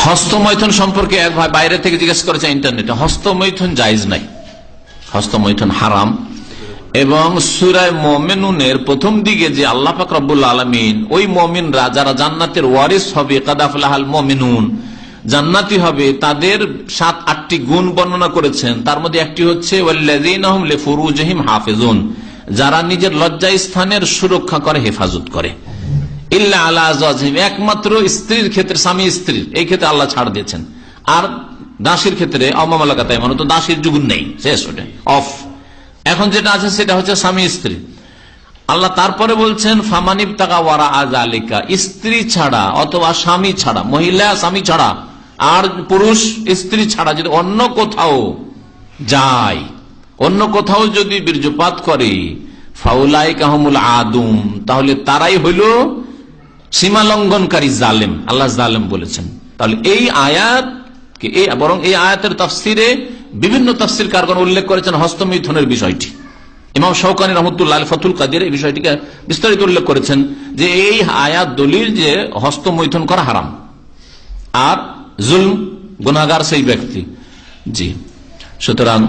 হস্তমৈথুন সম্পর্কে এক ভাই বাইরে থেকে জিজ্ঞেস করেছে ইন্টারনেটে। হস্তমৈথুন জায়েজ নাই, হস্তমৈথুন হারাম। এবং সূরা মুমিনুনের প্রথম দিকে যে আল্লাহ পাক রব্বুল আলামিন ওই মুমিনরা যারা জান্নাতের ওয়ারিস হবে, কাদ আফলাহাল মুমিনুন, জান্নাতি হবে, তাদের 7-8টি গুণ বর্ণনা করেছেন। তার মধ্যে একটি হচ্ছে ওয়াল্লাযীনা হুম লিফুরুজিহিম হাফিজুন, যারা নিজের লজ্জা স্থানের সুরক্ষা করে, হেফাজত করে। ইল্লা আলা আজওয়াজিহিম, একমাত্র স্ত্রীর ক্ষেত্রে, স্বামী স্ত্রীর এই ক্ষেত্রে আল্লাহ ছাড় দিয়েছেন। আর দাসীর ক্ষেত্রে অমামালাকাত মানে তো দাসীর যুগ নেই, শেষ, ওটা অফ। এখন যেটা আছে সেটা হচ্ছে স্বামী স্ত্রী। আল্লাহ তারপরে বলছেন ফামানিব তাকা ওয়ারা আযালিকা, স্ত্রী ছাড়া অথবা স্বামী ছাড়া, মহিলা স্বামী ছাড়া আর পুরুষ স্ত্রী ছাড়া যদি অন্য কোথাও যায়, অন্য কোথাও যদি বীর্যপাত করে, ফাউলাইকা হুমুল আদুম, তাহলে তারাই হইল সীমা লঙ্ঘনকারী, জালেম। আল্লাহ জালেম বলেছেন। তাহলে এই আয়াত বরং এই আয়াতের তাফসিরে বিভিন্ন তাফসির কারগণ উল্লেখ করেছেন হস্তমৈথুনের বিষয়টি। ইমাম শাওকানী রাহমাতুল্লাহ আলাইহি ফাতুল কাদিরে এই বিষয়টিকে বিস্তারিত উল্লেখ করেছেন যে এই আয়াত দলিল যে হস্তমৈথুন করা হারাম আর জুলম, গুনাহগার সেই ব্যক্তি। জি, সুতরাং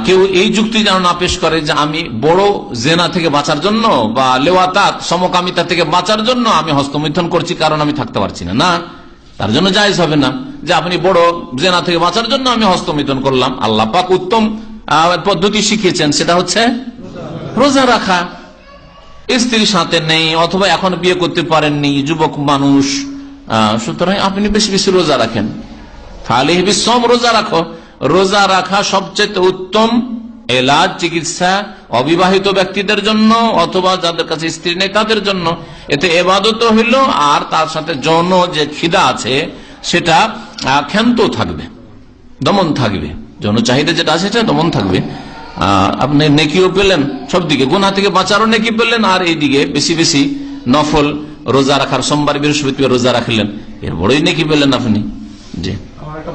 কেউ এই যুক্তি যেন না পেশ করে যে আমি বড় জেনা থেকে বাঁচার জন্য বা লেওয়াতাত সমকামিতা থেকে বাঁচার জন্য আমি হস্তমৈথুন করছি কারণ আমি থাকতে পারছি না, না, তার জন্য জায়েজ হবে না যে আপনি বড় জেনা থেকে বাঁচার জন্য আমি হস্তমৈথুন করলাম। আল্লাহ পাক উত্তম পদ্ধতি শিখিয়েছেন, সেটা হচ্ছে রোজা রাখা। স্ত্রীর সাথে নেই অথবা এখন বিয়ে করতে পারেননি, যুবক মানুষ, সুতরাং আপনি বেশি বেশি রোজা রাখেন। ফালিহি বিসওম, রোজা রাখো। রোজা রাখা সবচেয়ে উত্তম এলাজ, চিকিৎসা অবিবাহিত ব্যক্তিদের জন্য অথবা যাদের কাছে স্ত্রী নেই তাদের জন্য। এতে ইবাদত হইল আর তার সাথে যৌন যে খিদা আছে সেটা ক্ষান্ত থাকবে, দমন থাকবে, যৌন চাহিদা যেটা আছে সেটা দমন থাকবে। আপনি নেকিও পেলেন, সব দিকে গুনাহ থেকে বাঁচারও নেকি পেলেন, আর এইদিকে বেশি বেশি নফল রোজা রাখার, সোমবার বৃহস্পতিবার রোজা রাখলেন, এর বড়ই নেকি পেলেন আপনি। জি। আমার একটা